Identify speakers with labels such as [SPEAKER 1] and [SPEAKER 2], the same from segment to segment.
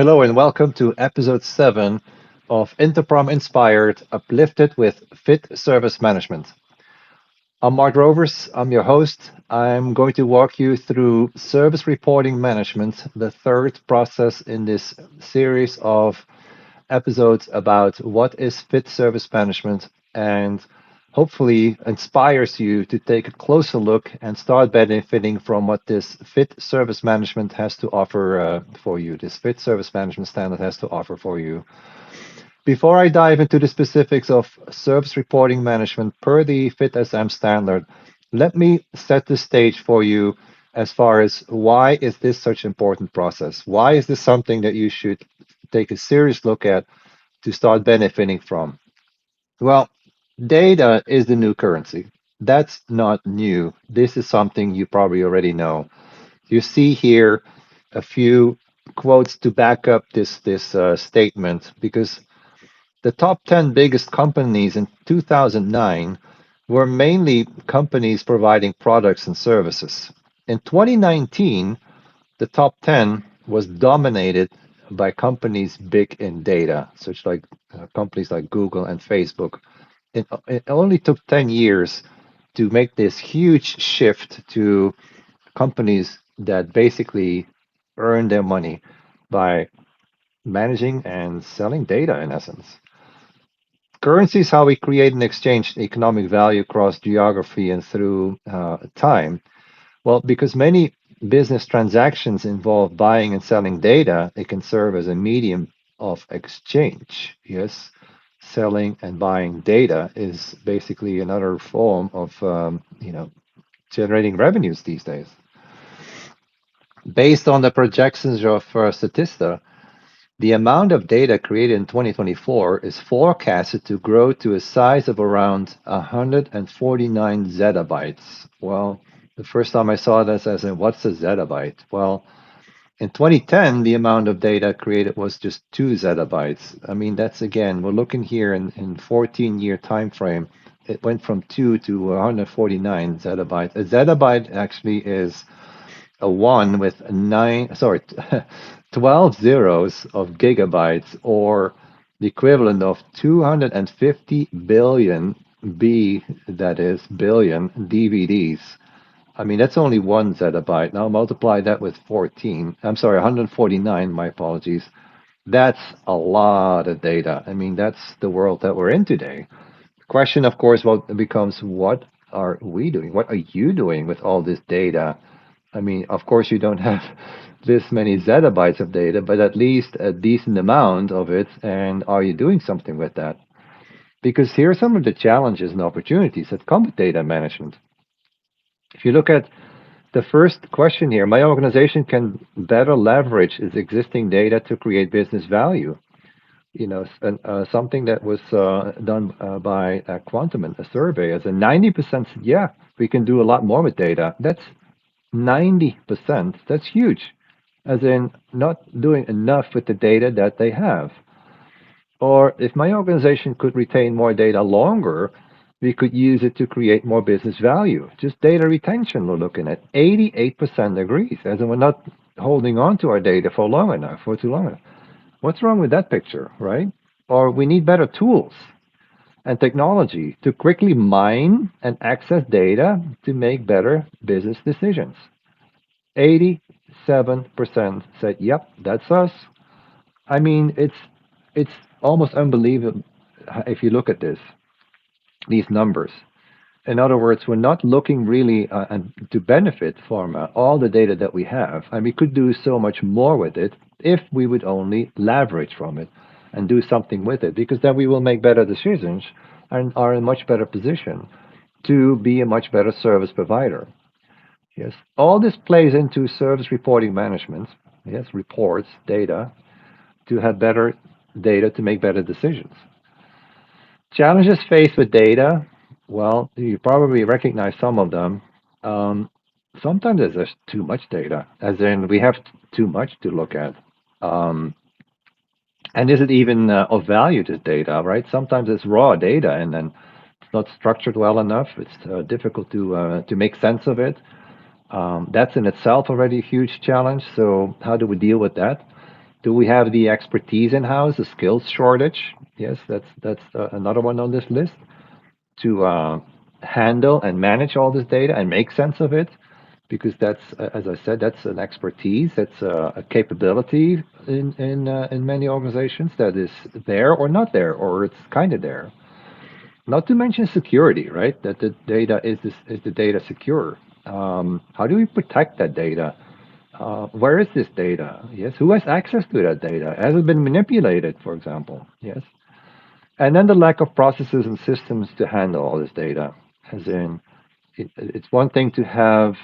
[SPEAKER 1] Hello and welcome to episode 7 of INTERPROM Inspired Uplifted with Fit Service Management. I'm Mark Rovers, I'm your host. I'm going to walk you through service reporting management, the third process in this series of episodes about what is fit service management and hopefully inspires you to take a closer look and start benefiting from what this fit service management has to offer for you. This fit service management standard has to offer for you. Before I dive into the specifics of service reporting management per the FitSM standard, let me set the stage for you as far as why is this such an important process? Why is this something that you should take a serious look at to start benefiting from? Well, data is the new currency. That's not new. This is something you probably already know. You see here a few quotes to back up this statement because the top 10 biggest companies in 2009 were mainly companies providing products and services. In 2019, the top 10 was dominated by companies big in data, such like companies like Google and Facebook. It only took 10 years to make this huge shift to companies that basically earn their money by managing and selling data in essence. Currency is how we create and exchange economic value across geography and through time. Well, because many business transactions involve buying and selling data, it can serve as a medium of exchange. Yes, selling and buying data is basically another form of generating revenues these days. Based on the projections of Statista, the amount of data created in 2024 is forecasted to grow to a size of around 149 zettabytes. Well, the first time I saw this, I said, what's a zettabyte? Well, in 2010, the amount of data created was just 2 zettabytes. I mean, that's again, we're looking here in 14-year time frame. It went from 2 to 149 zettabytes. A zettabyte actually is a one with 12 zeros of gigabytes, or the equivalent of 250 billion that is billion DVDs. I mean, that's only 1 zettabyte. Now multiply that with 14. I'm sorry, 149, my apologies. That's a lot of data. I mean, that's the world that we're in today. The question, of course, well, becomes what are we doing? What are you doing with all this data? I mean, of course, you don't have this many zettabytes of data, but at least a decent amount of it. And are you doing something with that? Because here are some of the challenges and opportunities that come with data management. If you look at the first question here, my organization can better leverage its existing data to create business value. Something that was done by Quantum, a survey, as a 90% said, yeah, we can do a lot more with data. That's 90%. That's huge, as in not doing enough with the data that they have. Or if my organization could retain more data longer, we could use it to create more business value. Just data retention, we're looking at 88% agrees, as in we're not holding on to our data for long enough, for too long enough. What's wrong with that picture, right? Or we need better tools and technology to quickly mine and access data to make better business decisions. 87% said, "Yep, that's us." I mean, it's almost unbelievable if you look at these numbers. In other words, we're not looking really to benefit from all the data that we have, and we could do so much more with it if we would only leverage from it and do something with it, because then we will make better decisions and are in a much better position to be a much better service provider. Yes, all this plays into service reporting management. Yes, reports, data, to have better data to make better decisions. Challenges faced with data, well, you probably recognize some of them. Sometimes there's just too much data, as in we have too much to look at. Um, and is it even of value to data, right? Sometimes it's raw data and then it's not structured well enough. It's difficult to make sense of it. That's in itself already a huge challenge. So how do we deal with that? Do we have the expertise in-house, the skills shortage? Yes, that's another one on this list to handle and manage all this data and make sense of it, because that's, as I said, that's an expertise, that's a capability in many organizations that is there or not there, or it's kind of there. Not to mention security, right? That the data is the data secure? How do we protect that data? Where is this data? Yes, who has access to that data? Has it been manipulated, for example? Yes. And then the lack of processes and systems to handle all this data. As in, it's one thing to have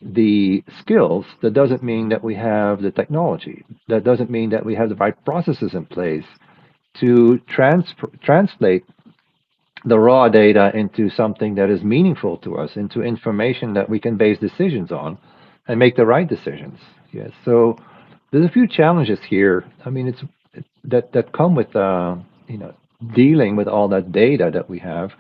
[SPEAKER 1] the skills. That doesn't mean that we have the technology. That doesn't mean that we have the right processes in place to translate the raw data into something that is meaningful to us, into information that we can base decisions on and make the right decisions. Yes. So there's a few challenges here. I mean, that come with you know dealing with all that data that we have.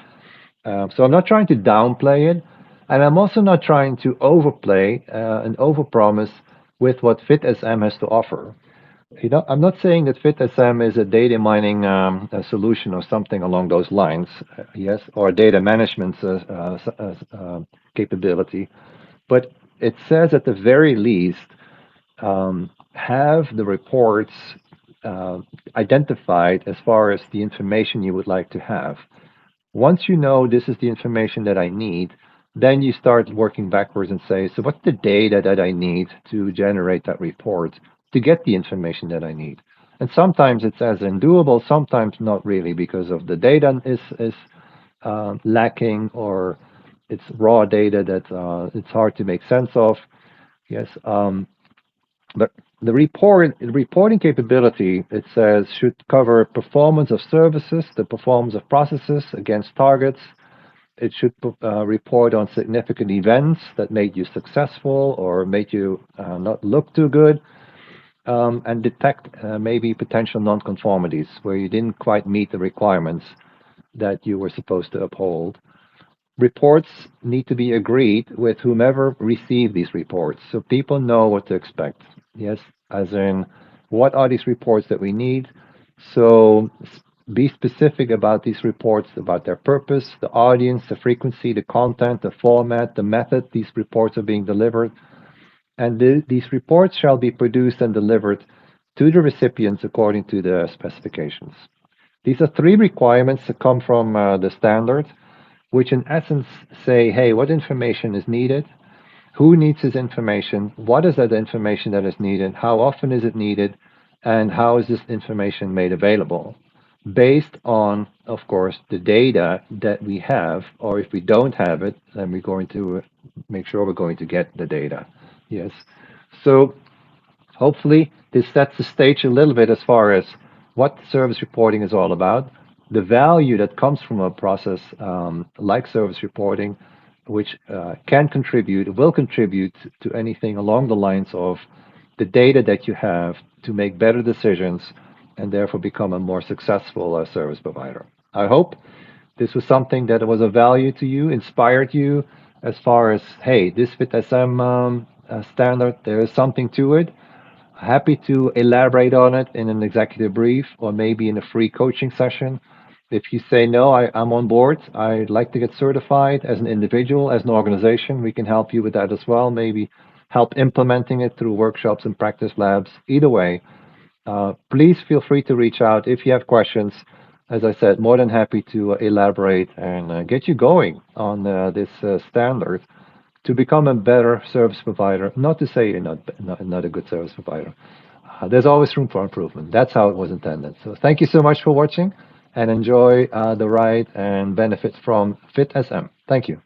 [SPEAKER 1] So I'm not trying to downplay it, and I'm also not trying to overplay and overpromise with what FitSM has to offer. I'm not saying that FitSM is a data mining a solution or something along those lines, yes, or a data management capability, but it says at the very least, have the reports identified as far as the information you would like to have. Once you know this is the information that I need, then you start working backwards and say, so what's the data that I need to generate that report to get the information that I need? And sometimes it's as in doable, sometimes not really, because of the data is lacking, or it's raw data that it's hard to make sense of. Yes, but the reporting capability, it says, should cover performance of services, the performance of processes against targets. It should report on significant events that made you successful or made you not look too good, and detect maybe potential nonconformities where you didn't quite meet the requirements that you were supposed to uphold. Reports need to be agreed with whomever received these reports, so people know what to expect. Yes, as in, what are these reports that we need? So be specific about these reports, about their purpose, the audience, the frequency, the content, the format, the method these reports are being delivered. And these reports shall be produced and delivered to the recipients according to the specifications. These are three requirements that come from the standard, which in essence say, hey, what information is needed? Who needs this information? What is that information that is needed? How often is it needed? And how is this information made available? Based on, of course, the data that we have, or if we don't have it, then we're going to make sure we're going to get the data. Yes. So hopefully, this sets the stage a little bit as far as what service reporting is all about, the value that comes from a process like service reporting, which can contribute, will contribute to anything along the lines of the data that you have to make better decisions and therefore become a more successful service provider. I hope this was something that was of value to you, inspired you as far as, hey, this FitSM standard, there is something to it. Happy to elaborate on it in an executive brief or maybe in a free coaching session. If you say, no, I'm on board, I'd like to get certified as an individual, as an organization, we can help you with that as well. Maybe help implementing it through workshops and practice labs. Either way, please feel free to reach out if you have questions. As I said, more than happy to elaborate and get you going on this standard to become a better service provider. Not to say you're not a good service provider. There's always room for improvement. That's how it was intended. So thank you so much for watching, and enjoy the ride and benefit from FitSM. Thank you.